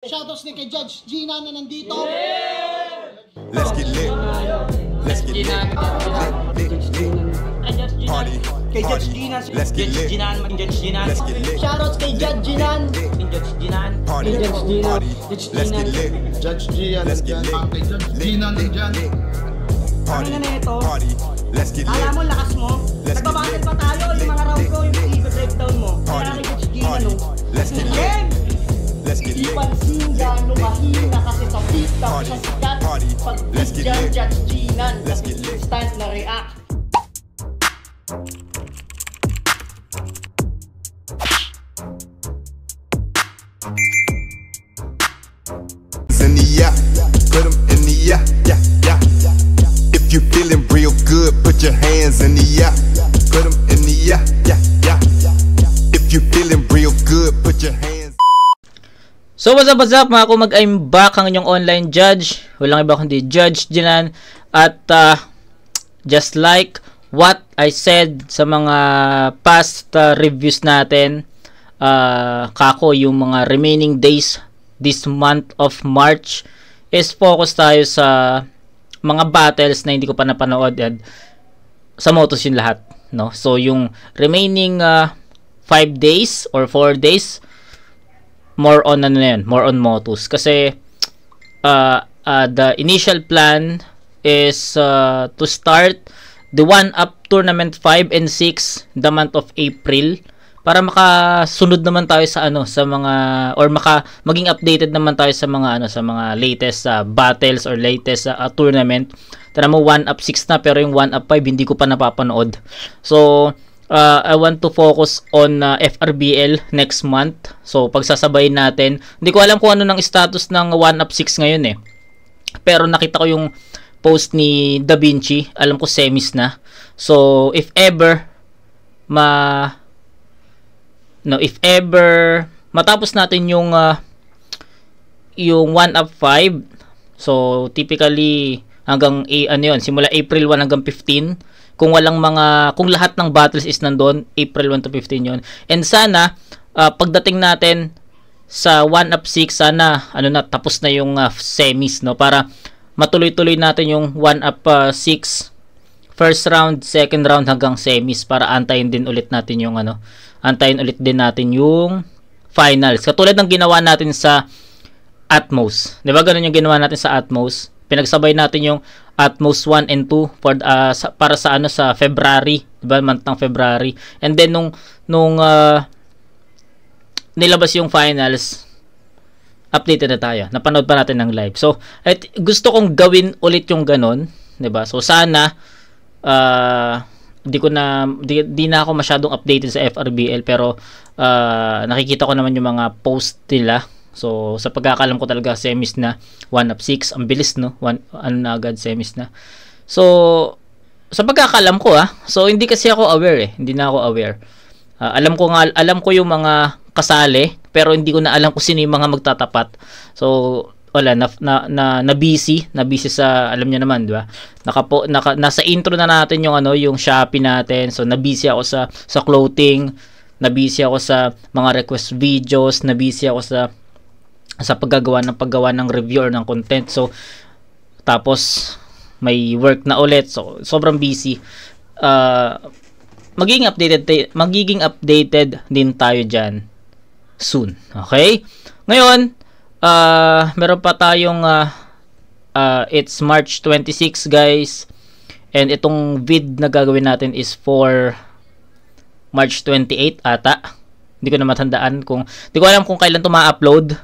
Shoutouts ni kay Judge Gina na nandito. Let's get lit. Let's get lit. Party. Kay Judge Gina. Let's get lit. Let's get lit. Shoutouts kay Judge Gina. Party. Party. Let's get lit. Judge Gian, Let's get lit. kay Judge Gina nandyan. Party. Ano na ito? Party. Let's get lit. Alam mo, lakas mo. Let's get Nagbabattle lit. pa tayo. Yung mga round ko, yung i-breakdown mo. Party. Kaya kay Judge Gina, Party. no? Let's get lit. Game! Let's get Di lit. pansin gano'ng mahina kasi sa pista Party. siya sikat. Party. Pag Let's get dyan lit. Judge Gina, Let's get lit. instant na react. In the yeah, put 'em in the yeah, yeah, yeah. If you feeling real good, put your hands in the yeah, put 'em in the yeah, yeah, yeah. If you feeling real good, put your hands. So what's up mga kumag, I'm back, ang inyong online judge. Walang iba kundi Judge Jinan. At just like what I said sa mga past reviews natin, kako yung mga remaining days this month of March is focus tayo sa mga battles na hindi ko pa napanood at sa Motos yun lahat, no? So yung remaining 5 days or 4 days, more on ano na yun, more on Motos. Kasi the initial plan is to start the 1UP Tournament 5 and 6 the month of April para makasunod naman tayo sa ano, sa mga, or maging updated naman tayo sa mga ano, sa mga latest battles or latest tournament. Tara mo, 1UP 6 na, pero yung 1UP 5 hindi ko pa napapanood. So I want to focus on FRBL next month. So pagsasabay natin, hindi ko alam kung ano ng status ng 1UP 6 ngayon eh. Pero nakita ko yung post ni Da Vinci, alam ko semis na. So if ever matapos natin yung 1UP 5, so typically hanggang simula April 1 hanggang 15. Kung lahat ng battles is nandoon, April 1 to 15 yon. And sana pagdating natin sa 1UP 6, sana tapos na yung semis, no, para matuloy-tuloy natin yung 1UP 6 first round, second round hanggang semis, para antayin din natin yung finals. Katulad ng ginawa natin sa Atmos. 'Di ba ganun yung ginawa natin sa Atmos? Pinagsabay natin yung Atmos 1 and 2 para sa sa February, 'di ba? Month ng February. And then nung nilabas yung finals, updated na tayo. Napanood pa natin ng live. So, gusto kong gawin ulit yung ganun, 'di ba? So sana di na ako masyadong updated sa FRBL, pero nakikita ko naman yung mga post nila. So sa pagkakalam ko talaga semis na 1UP 6, ang bilis, no? Na agad semis na. So sa pagkakalam ko so hindi kasi ako aware hindi na ako aware. Alam ko yung mga kasali, pero hindi ko na alam kung sino yung mga magtatapat. So wala, na busy sa, alam niyo naman, di ba? Nasa intro na natin yung yung Shopee natin. So na busy ako sa clothing, na busy ako sa mga request videos, na busy ako sa paggawa ng review or ng content. So tapos may work na ulit. So sobrang busy. Magiging updated din tayo diyan soon. Okay? Ngayon, meron pa tayong it's March 26, guys, and itong vid na gagawin natin is for March 28 ata. Hindi ko na matandaan, hindi ko alam kung kailan ito ma-upload,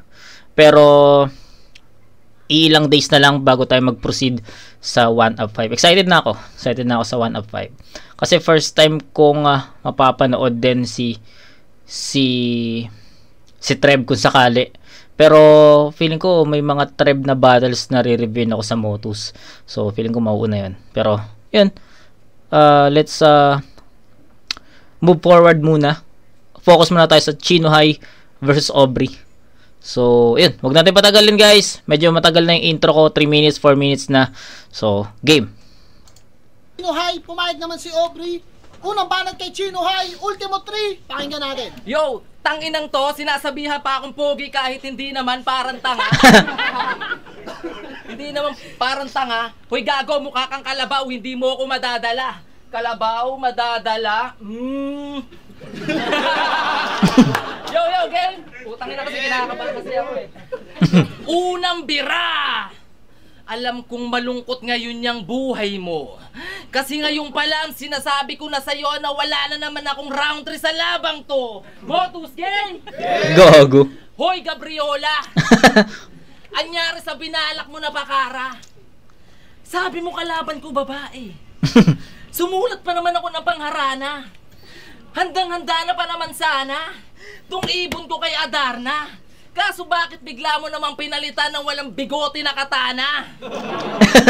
pero ilang days na lang bago tayo mag-proceed sa 1UP 5. Excited na ako sa 1UP 5 kasi first time kong mapapanood din si Treb kung sakali. Pero feeling ko may mga Treb na battles na re-review ako sa Motos. So feeling ko mauuna 'yun. Pero 'yun. Let's move forward muna. Focus muna tayo sa Chino High versus Aubrey. So 'yun, wag natin patagalin, guys. Medyo matagal na yung intro ko, 3 minutes, 4 minutes na. So, game. Chino High, pumayag naman si Aubrey Unang banat kay Chino High, Ultimo 3. Pakinggan natin. Yo, tanginang to, sinasabihan pa akong pogi kahit hindi naman parang tanga. Hindi naman parang tanga. Hoy gago, mukha kang kalabaw, hindi mo ako madadala. Kalabaw, madadala. Yo, game! Putang ina kasi kinakabahan kasi ako eh. Unang bira! Alam kong malungkot ngayon yung buhay mo. Kasi ngayon pa lang sinasabi ko na sa'yo na wala na naman akong round 3 sa labang to. Motus gang! Gago. Hoy Gabriola! Anyari sa binalak mo na bakara? Sabi mo kalaban ko babae. Sumulat pa naman ako ng pangharana. Handang-handa na pa naman sana. Tung ibon ko kay Adarna. Kaso bakit bigla mo namang pinalitan ng walang bigote na katana?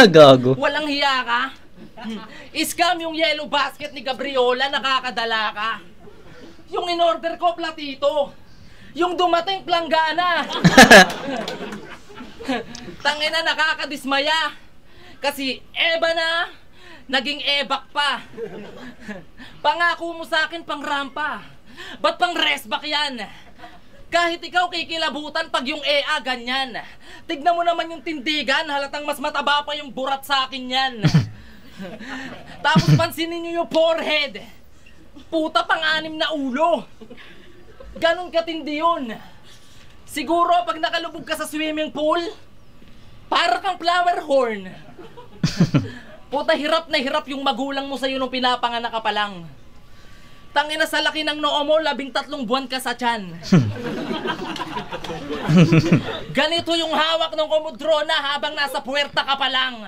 Gago. Walang hiya ka? Scam yung yellow basket ni Gabriola, nakakadala ka. Yung in-order ko, platito. Yung dumating, planggana. Tangina, nakakadismaya. Kasi eba na, naging ebak pa. Pangako mo sa akin pang rampa. Ba't pang resback yan? Kahit ikaw kikilabutan pag yung EA ganyan. Tignan mo naman yung tindigan, halatang mas mataba pa yung burat sa akin yan. Tapos pansinin nyo yung forehead. Puta pang-anim na ulo. Ganon katindi yun. Siguro pag nakalubog ka sa swimming pool, para kang flower horn. Puta hirap na hirap yung magulang mo sa'yo nung pinapanganak ka pa lang. Tangina sa laki ng noo mo, 13 buwan ka sa tiyan. Ganito yung hawak ng komodrona habang nasa puwerta ka pa lang.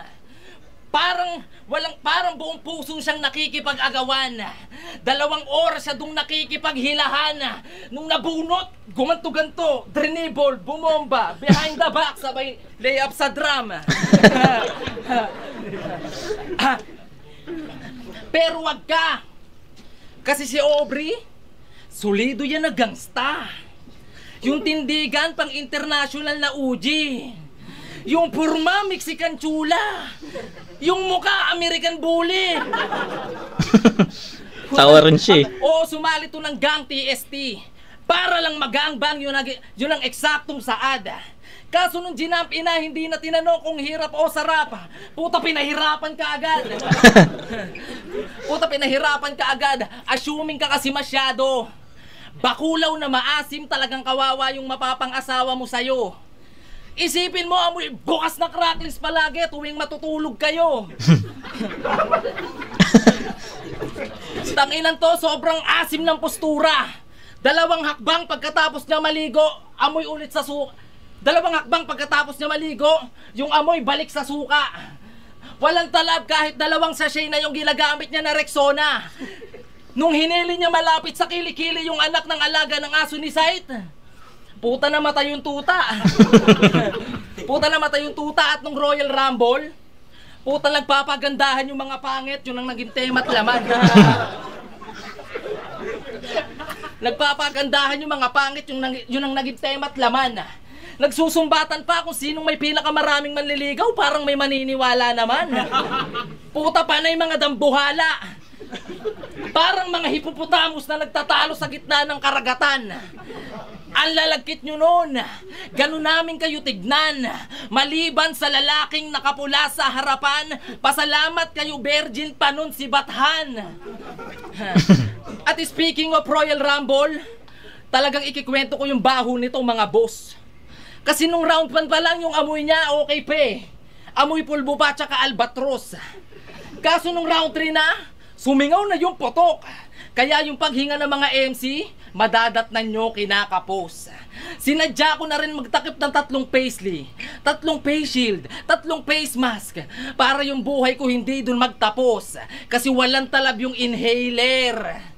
Parang buong puso siyang nakikipag-agawan. 2 oras siya dung nakikipaghilahan. Nung nabunot, gumanto-ganto, drenable, bumomba, behind the back, sabay layup sa drum. Pero wag ka. Kasi si Aubrey, solido yan na gangsta. Yung tindigan pang international na uji. Yung purma, Mexican chula. Yung muka, American bully. Tawa rin siya. Oo, sumali to ng gang TST. Para lang magangbang yun ang eksaktong saad. Kaso nung ginamp ina, hindi na tinanong kung hirap o sarap. Puta, pinahirapan ka agad. Puta, pinahirapan ka agad. Assuming ka kasi masyado. Bakulaw na maasim, talagang kawawa yung mapapang-asawa mo sa'yo. Isipin mo, amoy bukas na cracklis palagi tuwing matutulog kayo. Tanginan to, sobrang asim ng postura. 2 hakbang pagkatapos niya maligo, amoy ulit sa suka. 2 hakbang pagkatapos niya maligo, yung amoy balik sa suka. Walang talab kahit 2 sachet na yung ginagamit niya na Rexona. Nung hinili niya malapit sa kilikili yung anak ng alaga ng aso ni Sight, puta na matay yung tuta. Puta na matay yung tuta. At nung Royal Rumble, puta nagpapagandahan yung mga pangit, yun ang naging tema't laman. Nagpapagandahan yung mga pangit, yun ang naging tema't laman. Nagsusumbatan pa kung sinong may pinakamaraming manliligaw, parang may maniniwala naman. Puta panay mga dambuhala. Parang mga hippopotamus na nagtatalo sa gitna ng karagatan. Ang lalagkit nyo nun. Ganun namin kayo tignan. Maliban sa lalaking nakapula sa harapan, pasalamat kayo virgin pa nun si Bathan. At speaking of Royal Rumble, talagang ikikwento ko yung baho nito mga boss. Kasi nung round 1 pa lang yung amoy niya, okay pe. Amoy pulbo pa tsaka albatros. Kaso nung round 3 na, sumingaw na yung potok. Kaya yung paghinga ng mga MC, madadatnan nyo kinakapos. Sinadya ko na rin magtakip ng 3 paisley, 3 face shield, 3 face mask, para yung buhay ko hindi dun magtapos. Kasi walang talab yung inhaler.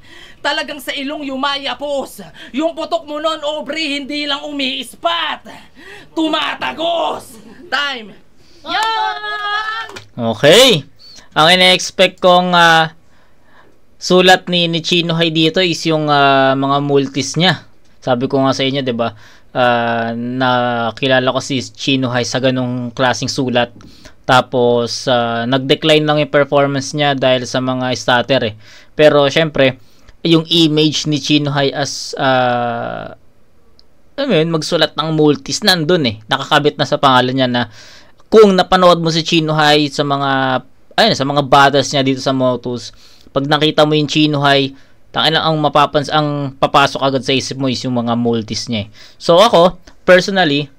Talagang sa ilong yumayapos. Yung putok mo nun, Aubrey, hindi lang umiispat, tumatagos. Time. Yan! Okay. Ang ina-expect kong sulat ni Chino High dito is yung mga multis niya. Sabi ko nga sa inyo, 'di ba? Nakilala ko si Chino High sa ganung klaseng sulat. Tapos nag-decline lang yung performance niya dahil sa mga stutter eh. Pero syempre, yung image ni Chinohay as magsulat ng multis nandun eh. Nakakabit na sa pangalan niya na kung napanood mo si Chinohay sa mga battles niya dito sa Motus, pag nakita mo yung Chinohay, tangina ang papasok agad sa isip mo is yung mga multis niya eh. So ako, personally,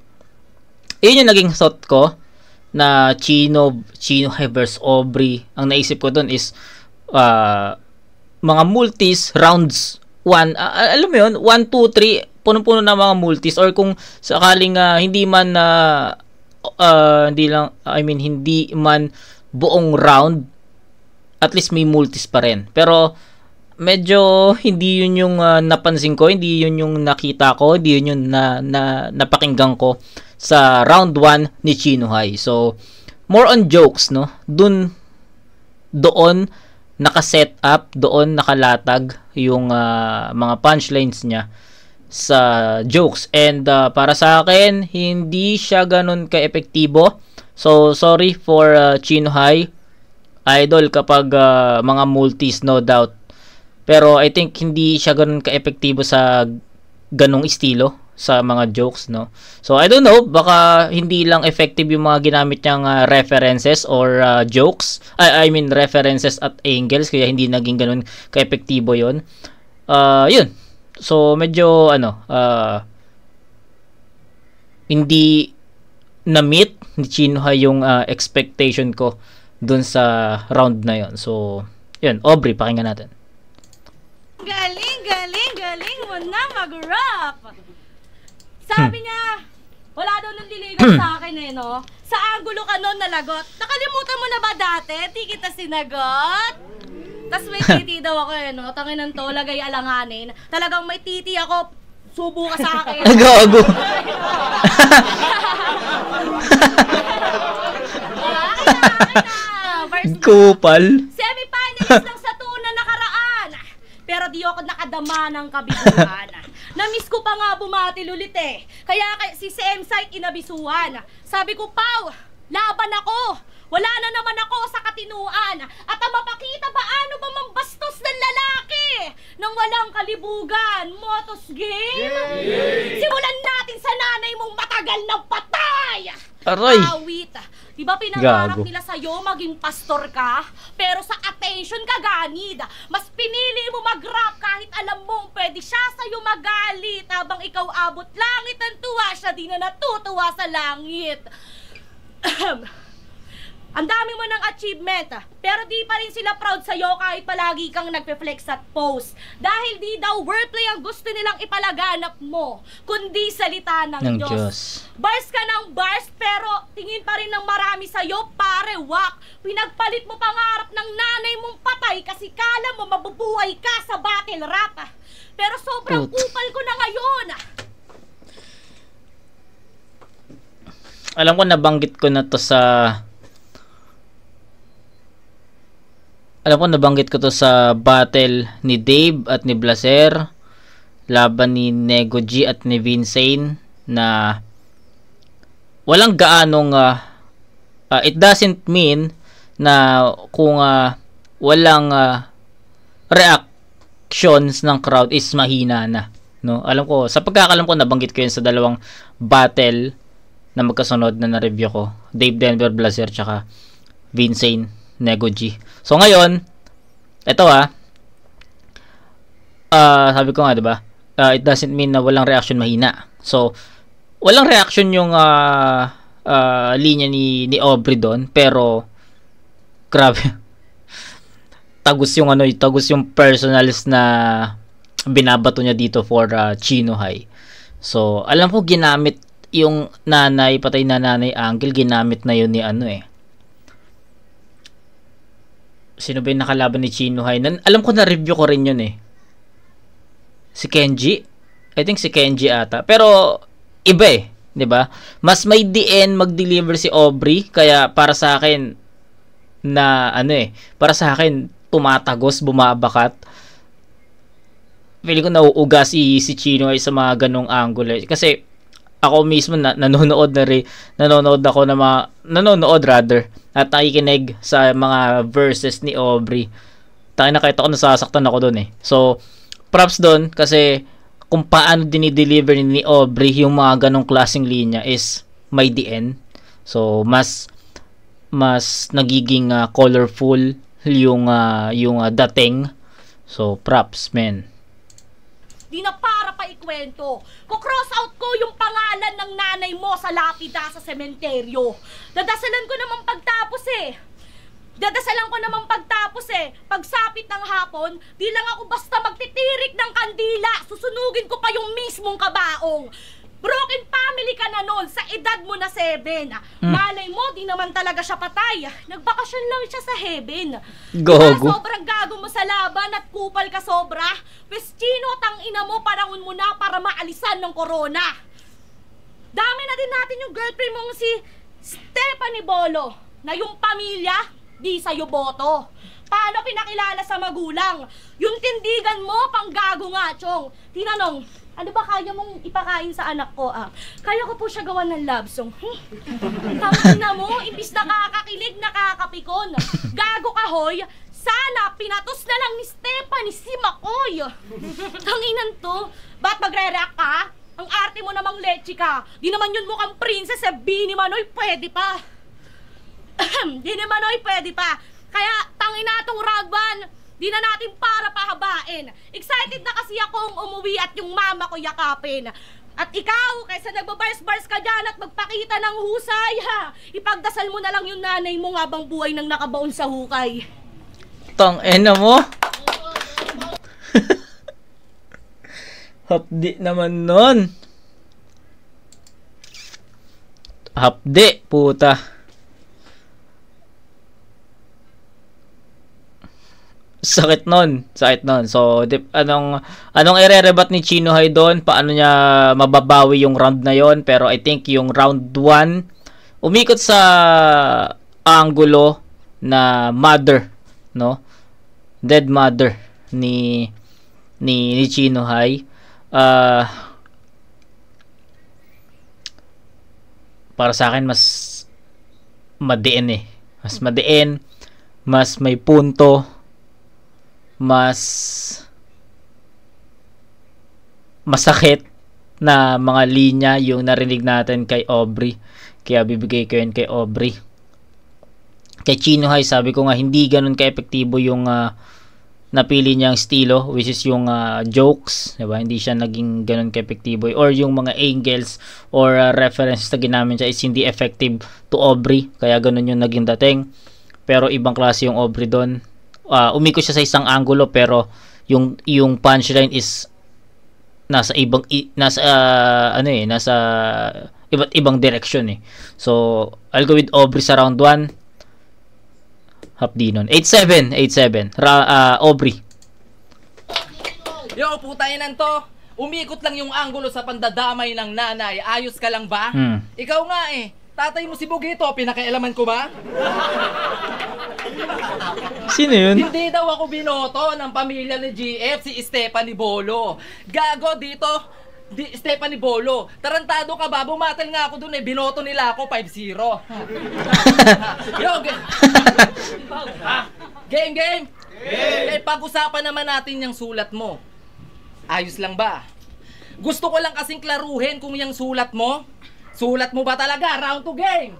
yun yung naging thought ko na Chinohay versus Aubrey. Ang naisip ko dun is mga multis, rounds 1, alam mo yun, 1, 2, 3, punong-puno na mga multis, or kung sakaling hindi man hindi man buong round, at least may multis pa rin. Pero medyo hindi yun yung napansin ko, hindi yun yung nakita ko, hindi yun yung napakinggan ko sa round 1 ni Chinohay. So more on jokes, no? Doon naka-set up, doon nakalatag yung mga punchlines niya sa jokes. And para sa akin, hindi siya ganun ka-epektibo. So sorry for Chinohay idol kapag mga multis, no doubt. Pero I think hindi siya ganun ka-epektibo sa ganung estilo sa mga jokes, no. So I don't know, baka hindi lang effective yung mga ginamit niyang references or jokes. I mean references at angles, kaya hindi naging ganun ka-epektibo yon. Yun. So medyo hindi na-meet ni Chinohay yung expectation ko dun sa round na yon. So yun, Aubrey, pakinggan natin. Galing mo na mag-rap. Sabi niya, wala daw nanliligaw sa akin eh, no? Sa angulo ka nun nalagot. Nakalimutan mo na ba dati? Di kita sinagot? Tas may titi daw ako eh, no? Tanginan to, lagay alanganin. Talagang may titi ako, subo ka sa akin. Gago. Kupal. Semi-finalist lang sa tuna nakaraan. Pero di ako nakadama ng kabibuhan. Namiss ko pa nga bumatil ulit eh. Kaya si CM Site inabisuhan. Sabi ko, Pau, laban ako. Wala na naman ako sa katinuan. At ang mapakita paano ba mambastos ng lalaki nang walang kalibugan. Motos game? Simulan natin sa nanay mong matagal ng patay. Aray. Awit. Diba pinangarap Gago. nila sa'yo maging pastor ka? Pero sa attention ka ganid. Mas pinili mo mag-rap kahit alam mong pwede siya sa'yo magalit. Habang ikaw abot langit ang tuwa, siya di na natutuwa sa langit. Ang dami mo ng achievement, pero di pa rin sila proud sa'yo kahit palagi kang nagpe-flex at post. Dahil di daw wordplay ang gusto nilang ipalaganap mo, kundi salita ng Diyos. Bars ka ng bars, pero tingin pa rin ng marami sa'yo, pare, wak. Pinagpalit mo pangarap ng nanay mong patay kasi kala mo mabubuhay ka sa battle rap. Pero sobrang kupal ko na ngayon. Alam ko nabanggit ko na to sa battle ni Dave at ni Blaser, laban ni Nego G at ni Vincane, na walang gaanong it doesn't mean na kung walang reactions ng crowd is mahina na, no? Alam ko, sa pagkakalam ko, nabanggit ko yun sa dalawang battle na magkasunod na na-review ko, Dave Denver Blaser tsaka Vincane Nego G. So ngayon, ito sabi ko nga, 'di ba? It doesn't mean na walang reaction mahina. So walang reaction yung linya ni Aubrey doon, pero grabe. Tagos yung personals na binabato niya dito for Chinohay. So alam ko ginamit yung patay na nanay angle, ginamit na yun ni sino ba yung nakalaban ni Chinohay? Alam ko, na-review ko rin yun eh. Si Kenji? I think si Kenji ata. Pero, iba eh. 'Di ba? Mas may DN mag-deliver si Aubrey. Kaya, para sa akin, para sa akin, tumatagos, bumabakat. Feeling ko nauuga si Chinohay sa mga ganong angle. Kasi, ako mismo nanonood ako na nanonood rather at nakikinig sa mga verses ni Aubrey. Nakita ko nasasaktan ako doon eh. So props doon kasi kung paano dinideliver ni Aubrey yung mga ganong klaseng linya is may DN. So mas nagiging colorful yung dating. So props men. Di na para pa ikwento. Kukross out ko yung pangalan ng nanay mo sa lapida sa sementeryo. Dadasalan ko naman pagtapos Pagsapit ng hapon, di lang ako basta magtitirik ng kandila. Susunugin ko pa yung mismong kabaong. Broken family ka na nun, sa edad mo na 7. Malay mo, di naman talaga siya patay. Nagbakasyon lang siya sa heaven. Gogo. Sobrang gago mo sa laban at kupal ka sobra. Pestino, tangina mo, panahon mo na para maalisan ng corona. Dami na din natin yung girlfriend mong si Stephanie Bolo, na yung pamilya, di sa'yo boto. Paano pinakilala sa magulang? Yung tindigan mo, panggago nga, Chong. Tinanong, ano ba kaya mong ipakain sa anak ko? Kaya ko po siya gawan ng love song. Tangina mo, imbis nakakakilig, nakakapikon. Gago ka, hoy. Sana pinatos na lang ni Stephanie si Makoy. Tanginan to. Ba't magre-react ka? Ang arte mo namang leche ka. Di naman yun mukhang princess eh. Bini Manoy, pwede pa. Bini Manoy, pwede pa. Kaya tangina tong round 1. Di na natin para pahabain. Excited na kasi akong umuwi at yung mama ko yakapin. At ikaw, kaysa nagbabars-bars ka dyan at magpakita ng husay, ipagdasal mo na lang yung nanay mo habang buhay nang nakabaon sa hukay. Tangina mo. Hapdi naman nun. Hapdi, puta. Sakit nun. So, anong ire-rebat ni Chino Hay doon? Paano niya mababawi yung round na yon? Pero I think yung round 1, umikot sa angulo na mother, no? Dead mother ni Chino Hay. Para sa akin, mas madiin eh. Mas madiin, mas may punto, mas masakit na mga linya yung narinig natin kay Aubrey. Kaya bibigay ko yun kay Aubrey. Kay Chino Hay, sabi ko nga hindi ganun ka-epektibo yung napili niyang estilo, which is yung jokes, diba? Hindi siya naging ganun ka-epektibo, or yung mga angles or references na ginamit siya is hindi effective to Aubrey, kaya ganun yung naging dating. Pero ibang klase yung Aubrey doon. Umikot siya sa isang angulo, pero yung punchline is nasa iba't ibang direction eh. So I'll go with Aubrey sa round 1. Hapdi nun. 8-7. Aubrey. Yo, putayinan to. Umikot lang yung angulo sa pandadamay ng nanay. Ayos ka lang ba? Ikaw nga eh. Tatay mo si Bugito, pinakialaman ko ba? Sino yun? Hindi daw ako binoto ng pamilya ni GF, si Stephanie Bolo. Gago dito, Stephanie Bolo. Tarantado ka ba? Bumatel nga ako dun eh. Binoto nila ako 5-0. Yo, game. Eh, pag-usapan naman natin yung sulat mo. Ayos lang ba? Gusto ko lang kasing klaruhin kung yung sulat mo ba talaga? Round 2 game!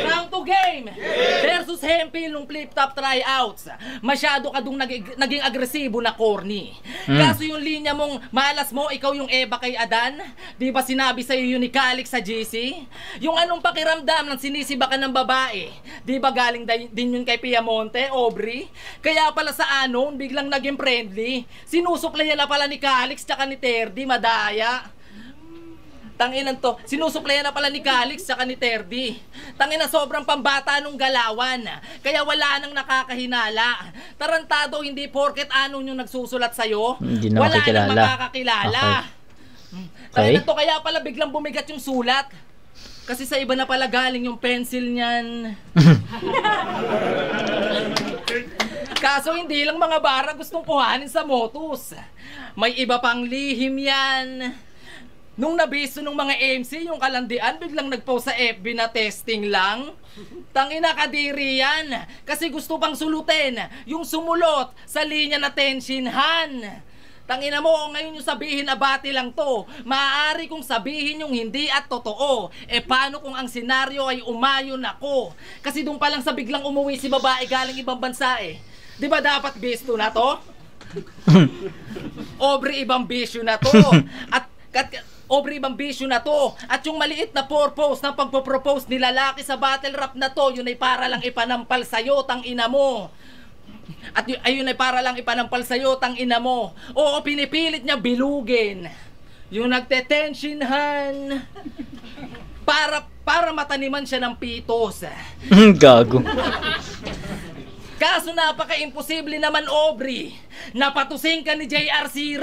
Round 2 game! Versus Hempil nung flip-top tryouts. Masyado ka dung naging agresibo na corny. Kaso yung linya mong malas mo, ikaw yung Eva kay Adan. Di ba sinabi sa'yo yun ni Calix sa GC? Yung anong pakiramdam ng sinisiba ka ng babae? Di ba galing din yun kay Piamonte, Aubrey? Kaya pala sa anon, biglang naging friendly. Sinusuplayan na pala ni Calix tsaka ni Terdy, madaya. Tanginan to, sinusuplayan na pala ni Calix saka ni Terdy. Tangina, sobrang pambata nung galawan. Kaya wala nang nakakahinala. Tarantado, hindi porket anong yung nagsusulat sa'yo, wala nang makakakilala. Okay. Tanginan to, kaya pala biglang bumigat yung sulat. Kasi sa iba na pala galing yung pencil niyan. Kaso hindi lang mga bara gustong kuhanin sa motos. May iba pang lihim yan. Nung nabiso ng mga MC, yung kalandian, biglang nagpost sa FB na testing lang. Tangina, kadiri yan. Kasi gusto pang sulutin yung sumulot sa linya na tenshinhan. Tangina mo, ngayon yung sabihin na bati lang to. Maaari kong sabihin yung hindi at totoo. Paano kung ang senaryo ay umayon ako? Kasi doon pa lang sa biglang umuwi si babae galing ibang bansa Di ba dapat bisto na to? Obre ibang bisyo na to. Obre ibang bisyo na to. At yung maliit na purpose ng pagpo-propose ni lalaki sa battle rap na to, yun ay para lang ipanampal sa'yo, tang ina mo. At ayun ay para lang ipanampal sa'yo, tang ina mo. Oo, pinipilit niya bilugin yung nagte-tensionhan para mataniman siya ng pitos. Gago. Kaso napaka-imposible naman, Aubrey. Napatusin ka ni JR0.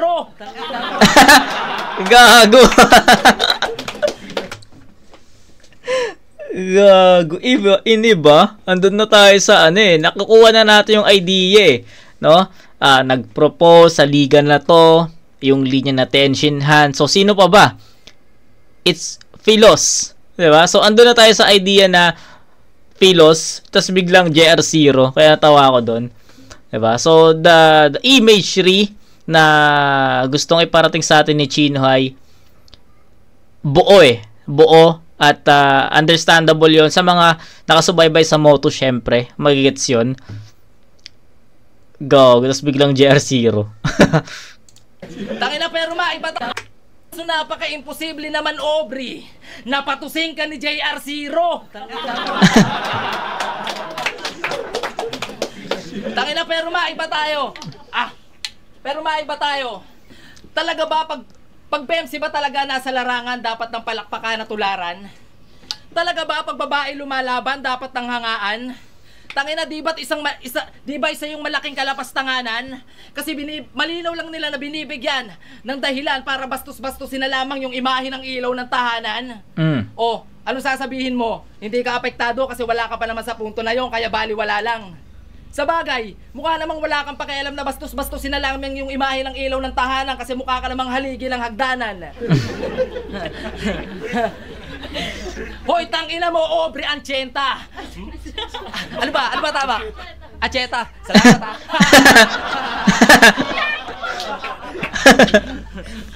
Gago. Gago. Iniba, andun na tayo sa nakukuha na natin yung idea no? Nag-propose sa liga na to, yung linya na tenshinhan. So, sino pa ba? It's Philos. Diba? So, andun na tayo sa idea na Philos, tas biglang JR0, kaya tawa ako doon. Diba? So, the imagery na gustong iparating sa atin ni Chinohay, buo buo at understandable yon sa mga nakasubaybay sa moto, syempre, magigets yun. Go, tas biglang JR0. Tangina, pero maiba So napaka-imposible naman, Aubrey. Napatusin ka ni JR0. Tangina, pero maiba tayo. Pero maiba tayo. Talaga ba pag PMC ba talaga nasa larangan dapat ng palakpakan at tularan? Talaga ba pag babae lumalaban dapat ng hangaan? Tangina, di ba isa yung malaking kalapastanganan? Kasi malinaw lang nila na binibigyan ng dahilan para bastos-bastusin na lamang yung imahe ng ilaw ng tahanan. O, ano sasabihin mo? Hindi ka apektado kasi wala ka pa naman sa punto na yon, kaya baliwala lang. Sa bagay, mukha namang wala kang pakialam na bastos-bastusin na lamang yung imahe ng ilaw ng tahanan kasi mukha ka namang haligi ng hagdanan. Hoy, tangina mo, Aubrey Ancheta. Ano ba tama? Ancheta. Salamat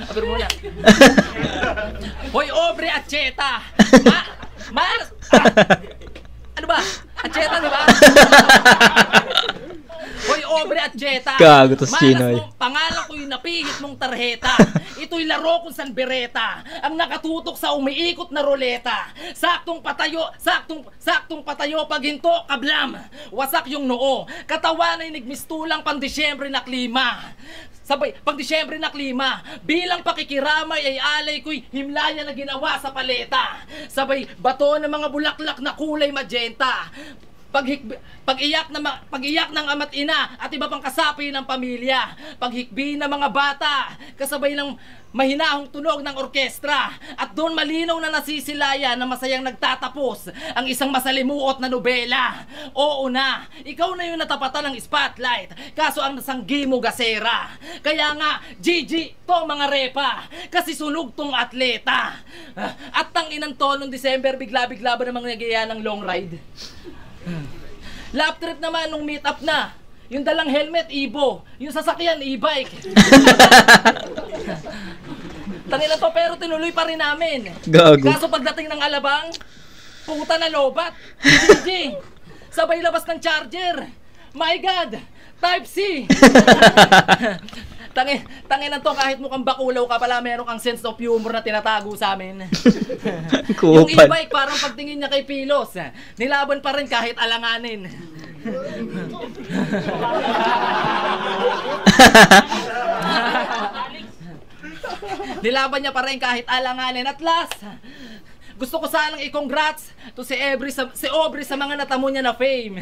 Aber muna. Hoy, Aubrey Ancheta. Ano ba? Ancheta, di ba? Hoy, Aubrey Ancheta. Gago to Chinoy. Pangalan ko yung napihit mong tarheta. Ito'y laro kung san bereta. Ang nakatutok sa umiikot na roleta. Saktong patayo pag hinto, kablam. Wasak yung noo. Katawan ay nagmistulang pang Disyembre na klima. Sabay, pag Disyembre na klima, bilang pakikiramay ay alay ko'y himlaya na ginawa sa paleta. Sabay, bato ng mga bulaklak na kulay magenta. Pag-iyak ng ama't ina at iba pang kasapi ng pamilya. Paghikbi ng mga bata, kasabay ng mahinahong tunog ng orkestra. At doon malinaw na nasisilayan na masayang nagtatapos ang isang masalimuot na nobela. Oo na, ikaw na yung natapatan ng spotlight, kaso ang nasanggi mo gasera. Kaya nga, GG to mga repa, kasi sunog tong atleta. At tanginang to noong December, bigla-bigla ba namang nagyaya ng long ride? Lap trip naman nung meet up na. Yung dalang helmet, Ibo. Yung sasakyan, e-bike. Tangina to, pero tinuloy pa rin namin. Gago. Kaso pagdating ng Alabang, puta na lobat. GG. Sabay labas ng charger. My God, Type-C. Tangin to, kahit mukhang bakulaw ka pala, meron kang sense of humor na tinatago sa amin. Yung e-bike, parang pagtingin niya kay Philos, nilaban pa rin kahit alanganin. Nilaban niya pa rin kahit alanganin. At last, gusto ko sanang i-congrats to si Aubrey sa mga natamo niya na fame.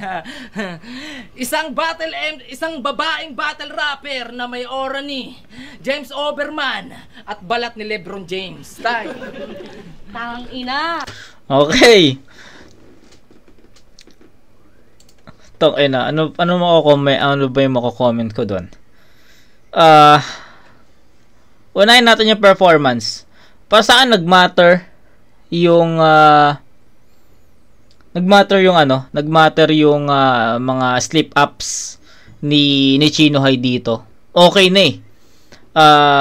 Isang babaeng battle rapper na may aura ni James Oberman at balat ni LeBron James. Tang ina. Okay. Tong ina, ano ba yung mako-comment ko doon? Unahin natin yung performance. para sa akin nagmatter yung mga slip ups ni Chino Hay dito. Okay na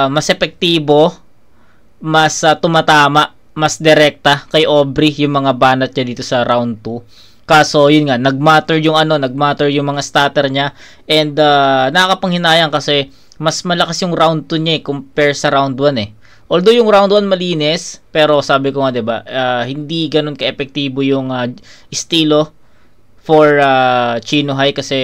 mas epektibo, mas tumatama, mas direkta kay Aubrey yung mga banat niya dito sa round 2. Kaso yun nga, nagmatter yung mga stutter niya, and nakakapanghinayang kasi mas malakas yung round 2 niya compare sa round 1 Although yung round 1 malinis, pero sabi ko nga 'di ba, hindi ganoon ka-epektibo yung estilo for Chino Hay, kasi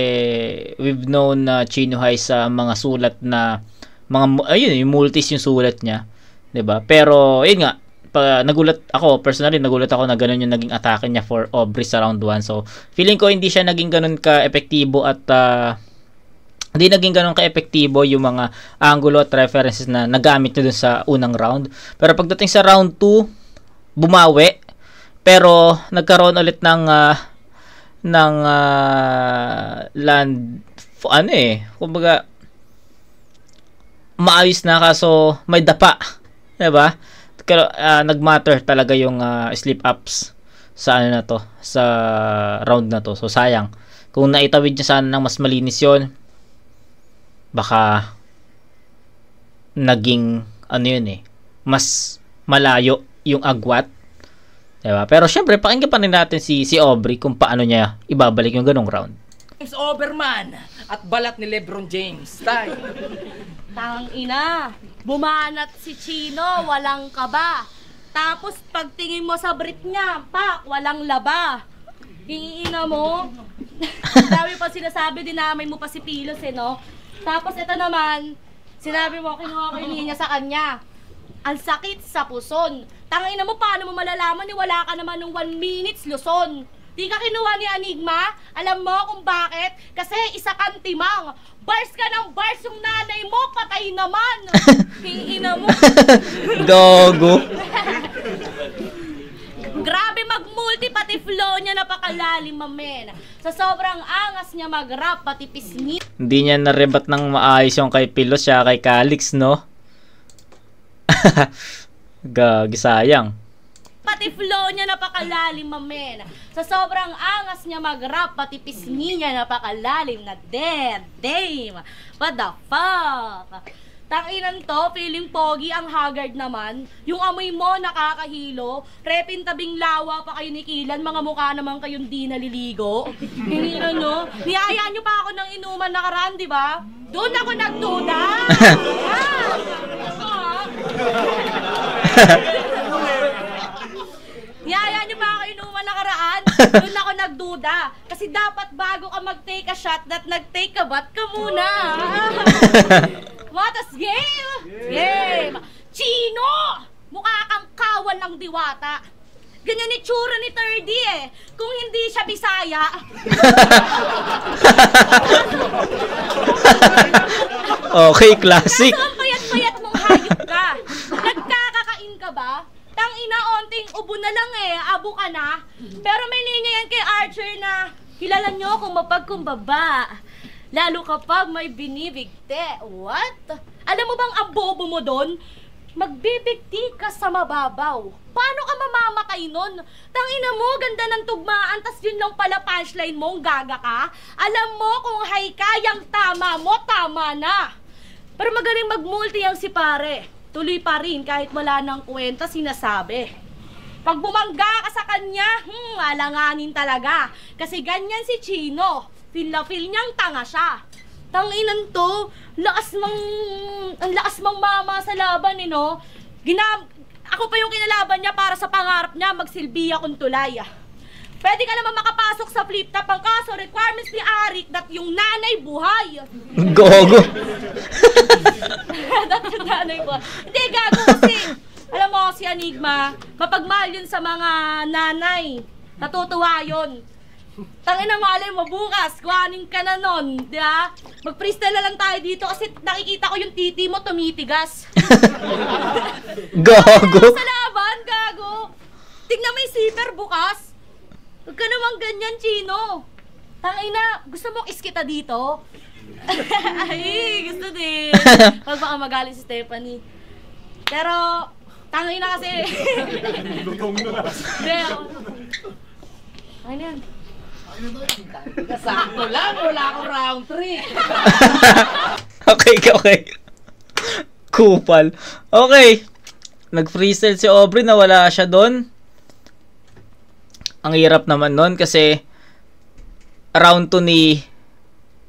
we've known Chino Hay sa mga sulat na yung multis yung sulat niya, 'di ba? Pero yun nga, nagulat ako na ganoon yung naging atake niya for Aubrey sa round 1. So feeling ko hindi siya naging ganoon ka-epektibo, at hindi naging ganun ka-epektibo yung mga angulo at references na nagamit niya dun sa unang round. Pero pagdating sa round 2, bumawi, pero nagkaroon ulit ng kumbaga maayos na, kaso may dapa, 'di ba? Nagmatter talaga yung slip ups sa sa round na to. So sayang kung naitawid niya sana ng mas malinis yon, baka naging mas malayo yung agwat, diba? Pero syempre pakinggan pa rin natin si Aubrey kung paano niya ibabalik yung ganong round. James Overman at balat ni LeBron James. Tay. Tang ina, bumanat si Chino, walang kaba. Tapos pagtingin mo sa brief niya, walang laba. Ina mo. Dami pa sinasabi, dinamay mo pa si Pilos no? Tapos ito naman, sinabi mo, kinuha ko yung niya sa kanya. Ang sakit sa puson. Tangina mo, paano mo malalaman wala ka naman ng 1 minutes Luzon? Di ka kinuha ni Enigma? Alam mo kung bakit? Kasi isa kang timang. Bars ka ng bars, yung nanay mo, patay naman. Ina mo. Dogo. Grabe mag-multi, pati flow niya napakalalim, mamen. Sa sobrang angas niya mag-rap, pati pisngi. Hindi niya narebat ng maayos yung kay Pilos, siya kay Calix, no? Gagi, sayang. Pati flow niya napakalalim, mamen. Sa sobrang angas niya mag-rap, pati pisngi niya napakalalim na damn. What the fuck? Tanginan to, feeling pogi, ang haggard naman. Yung amoy mo nakakahilo. Repin tabing lawa pa kayo ni Kilan, mga mukha naman kayong di naliligo. Hindi niyayaan nyo pa ako ng inuman nakaraan, di ba? Doon ako nagduda. Niyayaan nyo pa ako inuman nakaraan, doon ako nagduda. Kasi dapat bago ka mag-take a shot, nag-take a bath ka muna. What is game? Chino! Mukha kang kawal ng diwata. Ganyan itsura ni 3D kung hindi siya Bisaya. Okay, classic. Kaso ang payat-payat mong hayop ka. Nagkakakain ka ba? Tangina, onting ubo na lang abo ka na. Pero may linya yan kay Archer na kilala nyo kung mapagkumbaba. Lalo kapag may binibigti. What? Alam mo bang ang bobo mo doon? Magbibigti ka sa mababaw. Paano ka mamamatay nun? Tangina mo, ganda ng tugmaan, tas yun lang pala punchline mo, gaga ka. Alam mo kung hay kayang tama mo, tama na. Pero magaling magmulti ang si pare. Tuloy pa rin kahit wala ng kwenta sinasabi. Pag bumangga ka sa kanya, alanganin talaga. Kasi ganyan si Chino. Feel na feel niyang tanga siya. Tanginan to, ang lakas mang mama sa laban no? Ako pa yung kinalaban niya para sa pangarap niya, magsilbi akong tulay. Pwede ka naman makapasok sa flip top, ang kaso requirements ni Arik that yung nanay buhay. Gogo. That yung nanay buhay. Hindi, gago kasi, alam mo si Enigma, mapagmahal yun sa mga nanay. Natutuwa yun. Tangina, malay mo bukas, kuhanin ka na nun, di ba? Mag-freestyle na lang tayo dito kasi nakikita ko yung titi mo tumitigas. Gago. Sa laban, gago. Tignan mo yung zipper bukas. Huwag ka naman ganyan, Chino. Tangina, gusto mo kiss kita dito? Ay, gusto din. Huwag baka magaling si Stephanie. Pero, Tangay na kasi. Hindi. Ay na yan. Sakto lang, wala akong round 3. Okay. Kupal. Okay. Nag-freestyle si Aubrey, nawala siya doon. Ang hirap naman nun kasi round 2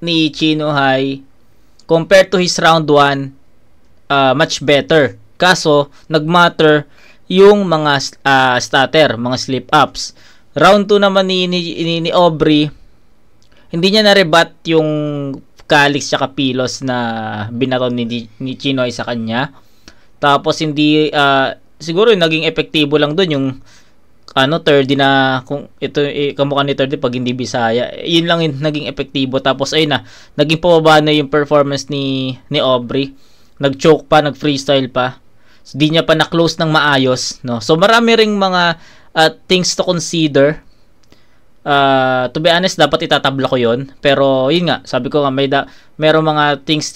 ni Chino High compared to his round 1 much better. Kaso nagmatter yung mga stutter, mga slip ups. Round 2 naman ni Aubrey, hindi niya na-rebut yung Calix tsaka Pilos na binaton ni Chino High sa kanya. Tapos hindi siguro naging epektibo lang doon yung 30 na kung ito kamukha ni 30 pag hindi Bisaya. Yun lang yung naging epektibo. Tapos ayun na, naging pababa na yung performance ni Aubrey. Nag-choke pa, nag-freestyle pa. So, di niya pa na-close ng maayos, no. So marami ring mga things to consider. To be honest, dapat itatabla ko 'yon. Pero yun nga, sabi ko nga merong mga things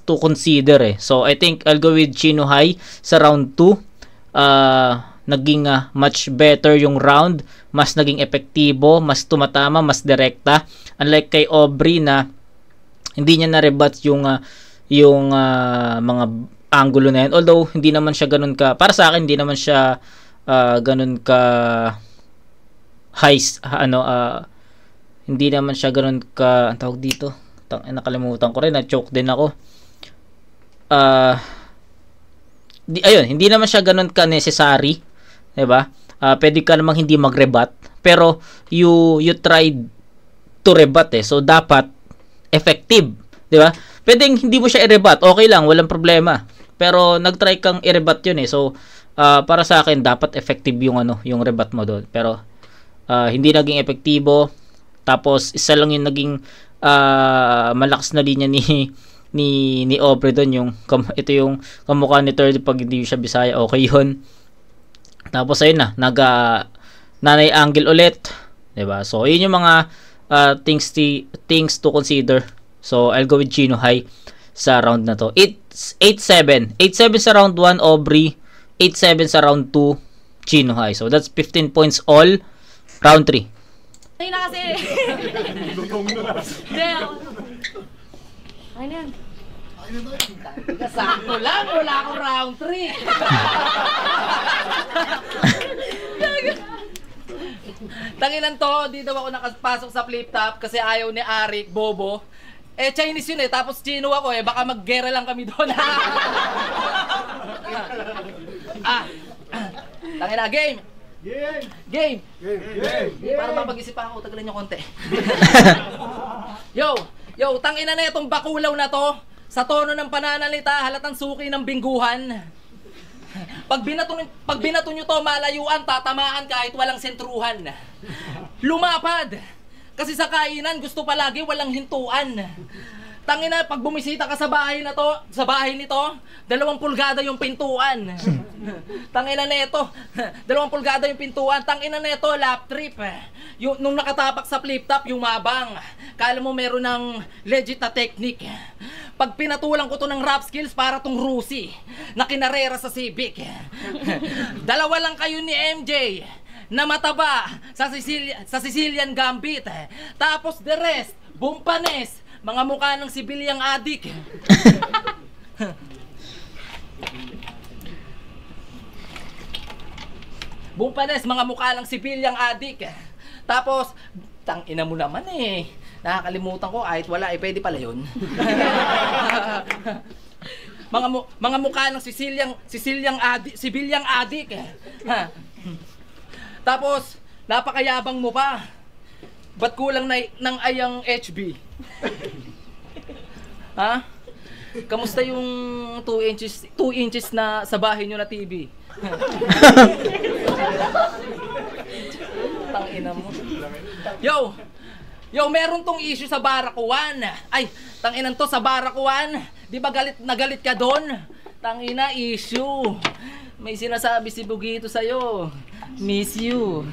to consider eh. So I think I'll go with Chino High sa round 2. Naging much better yung round, mas naging epektibo, mas tumatama, mas direkta. Unlike kay Aubrey na hindi niya na-rebut yung mga angulo na yan. Although hindi naman siya ganun ka, para sa akin hindi naman siya ganun ka high, hindi naman siya ganun ka, ang tawag dito, nakalimutan ko rin, na-choke din ako. Hindi naman siya ganun ka necessary, 'di ba? Pwede ka namang hindi mag-rebut, pero you tried to rebut eh. So dapat effective, 'di ba? Pwedeng hindi mo siya i-rebut, okay lang, walang problema. Pero nag-try kang i-rebut 'yun eh. So para sa akin dapat effective yung yung rebut mo doon. Pero hindi naging epektibo. Tapos isa lang yung naging malakas na linya ni Aubrey doon, ito yung kamukha ni 30 pag hindi siya Bisaya, okay yun. Tapos ayun na, nanay angle ulit, 'di ba? So yun yung mga things to consider. So I'll go with Chino High sa round na to. 8-7 sa round 1 Aubrey, 8-7 sa round 2 Chino High. So that's 15 points all. Round 3. Ay na kasi. Hindi. Ay na yan. Sakto lang, wala akong round 3. Tanginan to, di daw ako nakapasok sa flip top kasi ayaw ni Arik, bobo. Chinese yun eh, tapos Chino ako eh, baka mag-gera lang kami doon. Tangina, game! Game! Para mapag-isip ako, tagalan nyo konti. Yo, tangina na itong bakulaw na to. Sa tono ng pananalita, halatang suki ng bingguhan. Pag binato nyo to, malayuan, tatamaan kahit walang sentruhan. Lumapad! Kasi sa kainan, gusto palagi walang hintuan. Tangina, pag bumisita ka sa bahay nito, 2 pulgada yung pintuan. Tangina na ito, 2 pulgada yung pintuan. Tangina na ito, lap trip. Nung nakatapak sa flip top, yung mabang. Kala mo meron ng legit na technique. Pag pinatulang ko to ng rap skills, para tong Rusi na kinarera sa Civic. 2 lang kayo ni MJ na mataba sa Sicilian Gambit. Tapos the rest, bumpanes, mga mukha ng sibilyang adik. Bumpanes, mga mukha ng sibilyang adik. Tapos, tangina mo naman eh. Nakakalimutan ko, kahit wala eh, pwede pala yun. mga mukha ng sibilyang adik. Tapos, napakayabang mo pa. Ba't kulang ng ayang HB? Ha? Kamusta yung 2 inches na sa bahay nyo na TV? Tangina mo. Yo, meron tong issue sa Barakuan. Ay, tanginan to sa Barakuan. Di ba galit ka doon? Tangina, issue. May sinasabi si Bugito sa'yo. Miss you.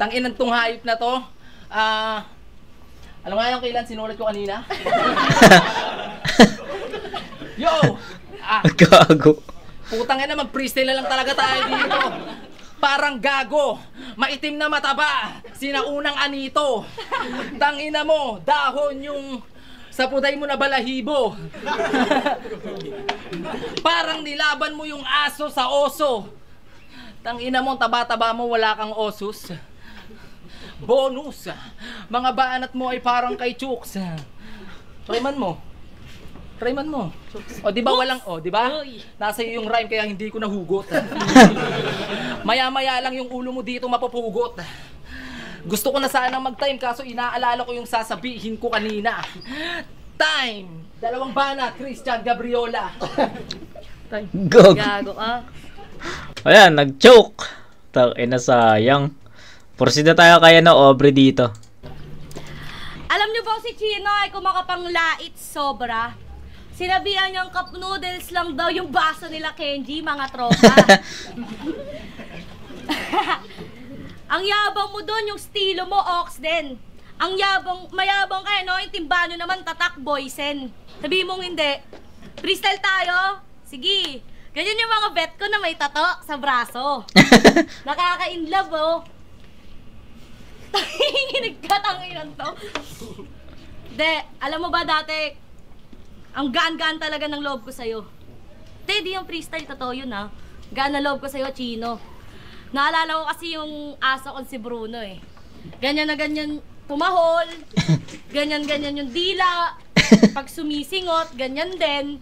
Tanginan tong hayop na to. Alam nga yung kailan sinulat ko kanina? Yo! Gago. Putang ina, mag-freestyle na lang talaga tayo dito. Parang gago, maitim na mataba, sinaunang anito. Tangina mo, dahon yung sa puday mo na balahibo. Parang nilaban mo yung aso sa oso. Tangina mo, taba-taba mo, wala kang osus. Bonus, mga banat mo ay parang kay Chooks. Rayman mo. Rayman mo. O di ba walang di ba? Nasa iyo yung rhyme kaya hindi ko nahugot. Maya-maya lang yung ulo mo dito mapupugot. Gusto ko na sanang mag-time kaso inaalala ko yung sasabihin ko kanina. Time. 2 banat, Christian Gabriola. Time. Gog. Gago ka. Ayan, nag-choke. Tangina, sayang. Proceed na tayo kaya na Aubrey dito. Alam niyo ba si Chino ay kumakapanglait sobra? Sinabihan niyang cup noodles lang daw yung baso nila Kenji, mga tropa. Ang yabang mo doon, yung estilo mo, Ox din. Ang mayabang kayo, no? Yung timba nyo naman, tatak, boysen. Sabihin mong hindi. Freestyle tayo? Sige. Ganyan yung mga bet ko na may tato sa braso. Nakaka-inlove, oh. Nagkatanginan to. De, alam mo ba dati, ang gaan-gaan talaga ng loob ko sa'yo. Di yung freestyle, totoo yun ha. Gaan na loob ko sa'yo, Chino. Naalala ko kasi yung aso ko si Bruno eh. Ganyan na ganyan tumahol, ganyan-ganyan yung dila, pag sumisingot, ganyan din.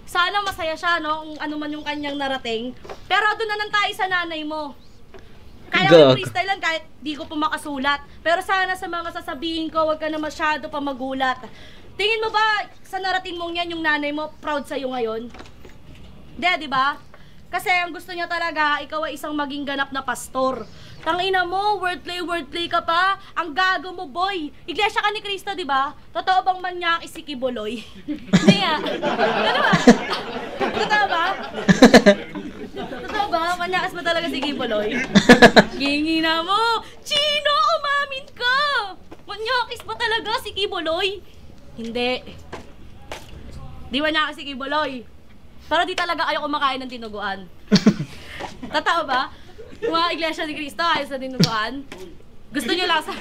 Sana masaya siya, no? Kung ano man yung kanyang narating. Pero doon na lang tayo sa nanay mo. Kaya ko freestyle lang kahit di ko pa makasulat. Pero sana sa mga sasabihin ko, wag ka na masyado pa magulat. Tingin mo ba sa narating mong yan, yung nanay mo proud sa'yo ngayon? Di ba? Kasi ang gusto niya talaga, ikaw ay isang maging ganap na pastor. Tangina mo, wordplay ka pa. Ang gago mo, boy. Iglesia ka ni Cristo, di ba? Totoo bang manyaki si Kibuloy? Hindi nga. Ano ba? Totoo ba? Totoo ba? Manyakas mo talaga si Kibuloy? Gingi na mo. Chino, umamin ka. Manyakis ba talaga si Kibuloy? Hindi. Di manyakas si Kibuloy. Pero di talaga ayaw kumakain ng tinuguan. Totoo ba? Kung mga Iglesia ni Cristo, ayos na tinuguan. Gusto nyo lang sa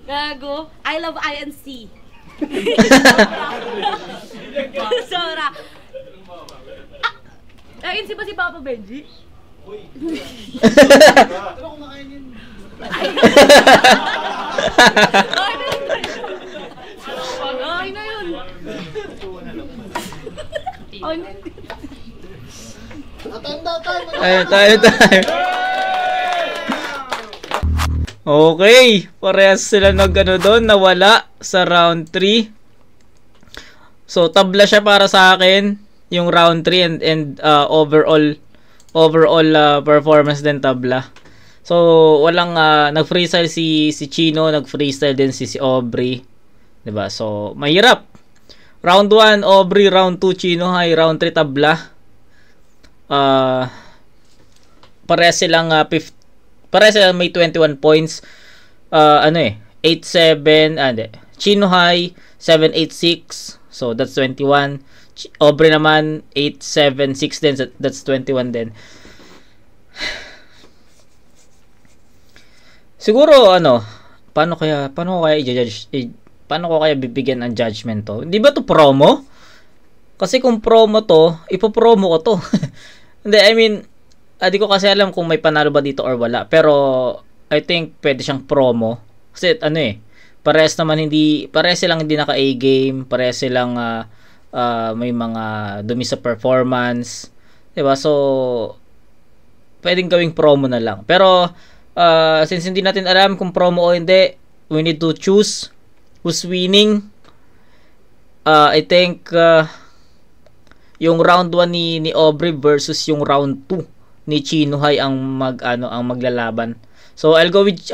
Gago. I love INC. Sora. INC ba si Papa Benji? Ano kumakain yun? Ay na yun. Ay na yun. Tayo. Okay, parehas sila doon, nawala sa round 3. So tabla siya para sa akin yung round 3 and overall performance din tabla. So walang nag-freestyle si Chino, nag-freestyle din si Aubrey. 'Di ba? So mahirap. Round 1 Aubrey, round 2 Chino High, round 3 tabla. Parehas silang may 21 points. 8-7 Chino High 7-8-6. So that's 21. Aubrey naman 8-7-6 din, that's 21 din. Siguro paano ko kaya bibigyan ang judgment to? Hindi ba to promo? Kasi kung promo to, ipopromo ko to. Hindi, I mean, di ko kasi alam kung may panalo ba dito or wala. Pero I think pwede siyang promo. Kasi parehas silang hindi naka A game, parehas silang may mga dumi sa performance. 'Di ba? So pwedeng gawing promo na lang. Pero since hindi natin alam kung promo o hindi, we need to choose who's winning. I think yung round 1 ni Aubrey versus yung round 2 ni Chino High ang maglalaban. So I'll go with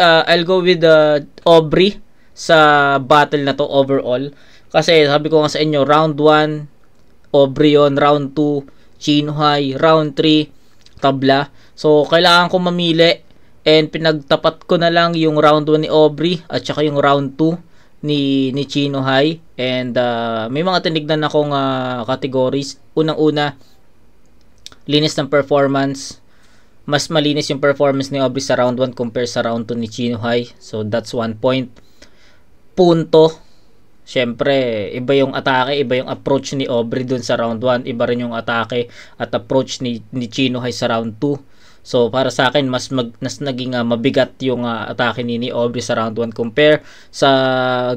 Aubrey sa battle na to overall. Kasi sabi ko nga sa inyo, round 1 Aubrey yon, round 2 Chino High, round 3 tabla. So kailangan ko mamili and pinagtapat ko na lang yung round 1 ni Aubrey at saka yung round 2 ni Chino High, and may mga tinignan akong categories. Unang-una, linis ng performance. Mas malinis yung performance ni Aubrey sa round 1 compare sa round 2 ni Chino High. So that's 1 point. Punto. Siyempre, iba yung atake, iba yung approach ni Aubrey dun sa round 1, iba rin yung atake at approach ni Chino High sa round 2. So, para sa akin, mas naging mabigat yung atake ni Aubrey sa round 1 compare sa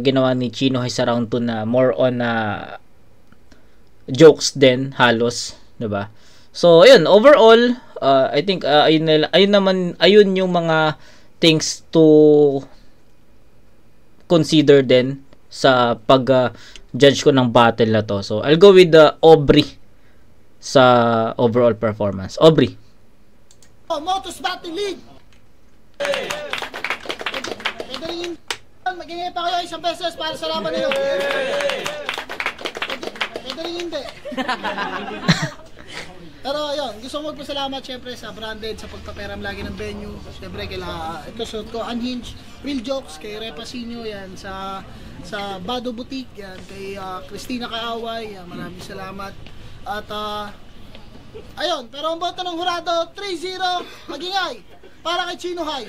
ginawa ni Chino High sa round 2 na more on jokes din, halos, diba? So, ayun, overall, I think, ayun yung mga things to consider din sa pag-judge ko ng battle na to. So, I'll go with Aubrey sa overall performance. Aubrey. Motos Battle League! Pwede rin mag-ingay pa kayo isang beses para sa laban na yun. Pwede rin hindi. Pero ayun, gusto ko magpasalamat syempre sa Branded sa pagpaperam lagi ng venue. Syempre ito suot ko Unhinged, Real Jokes, kay Repasinho yan, sa Bado Boutique yan, kay Christina Kaaway, maraming salamat. At ayun, pero ang boto ng hurado 3-0, magingay para kay Chino High.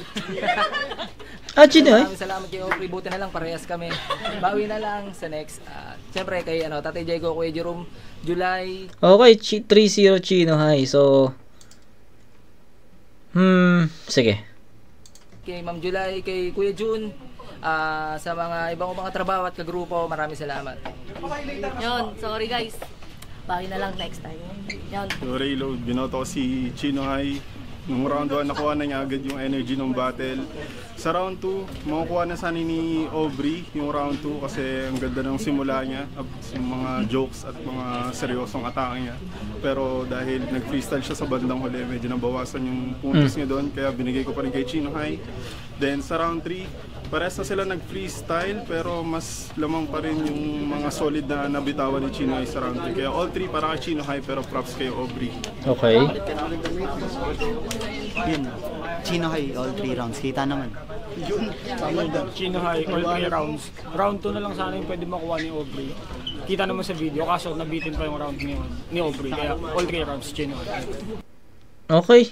Chino High. Maraming salamat kay Aubrey, buti na lang parehas kami. Bawi na lang sa next. Siyempre kay Tatay Diego, Kuya Jerome, July. Okay, 3-0 Chino High. So sige. Kay Ma'am July, kay Kuya Jun, sa mga ibang mga trabaho at kagrupo, maraming salamat. Yun, sorry guys. Bawi na lang next time. Yun. So Rayload, binoto ko si Chino High. Nung round 1, nakuha na niya agad yung energy ng battle. Sa round 2, makukuha na sana ni Aubrey yung round 2 kasi ang ganda ng simula niya. Yung mga jokes at mga seryosong atake niya. Pero dahil nag-freestyle siya sa bandang huli, medyo nabawasan yung puntos niya doon. Kaya binigay ko pa rin kay Chino High. Then sa round 3, parehas na sila nag-freestyle pero mas lamang pa rin yung mga solid na nabitawan ni Chino High sa round 3. Kaya all 3 para kay Chino High pero props kay Aubrey. Okay. Yun, Chino High, all 3 rounds. Kita naman. Chino High, all 3 rounds. Round 2 na lang sana yung pwede makuha ni Aubrey. Kita naman sa video, kaso nabitin pa yung round ni Aubrey. Kaya all 3 rounds, Chino High. Okay.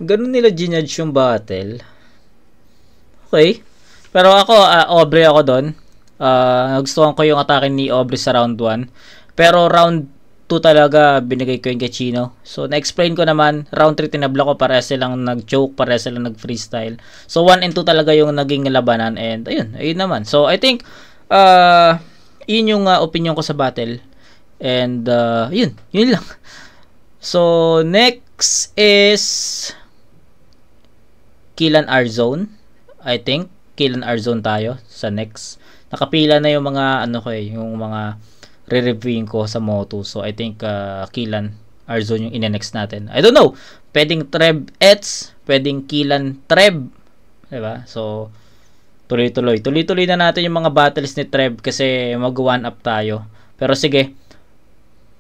Ganun nila ginudge yung battle. Okay. Pero ako, Aubrey ako doon. Nagustuhan ko yung atake ni Aubrey sa round 1. Pero round 2 talaga binigay ko yung kay Chino. So, na-explain ko naman, round 3 tinabla ko, para silang nag-choke, para silang nag-freestyle. So, 1 and 2 talaga yung naging labanan. And, ayun naman. So, I think, yun yung opinion ko sa battle. And, yun lang. So, next is Killan R-Zone. I think, Killan R-Zone tayo sa next. Nakapila na yung mga, yung mga re-reviewing ko sa Moto. So, I think Killan R-Zone yung ine-next natin. I don't know. Pwedeng Treb Ets, pwedeng Killan Treb. Diba? So, tuloy-tuloy. Tuloy-tuloy na natin yung mga battles ni Treb kasi mag-one up tayo. Pero sige,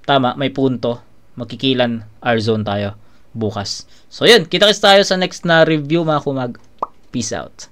tama, may punto. Magkikilan R-Zone tayo bukas. So, yun. Kita-kits tayo sa next na review, mga kumag. Peace out.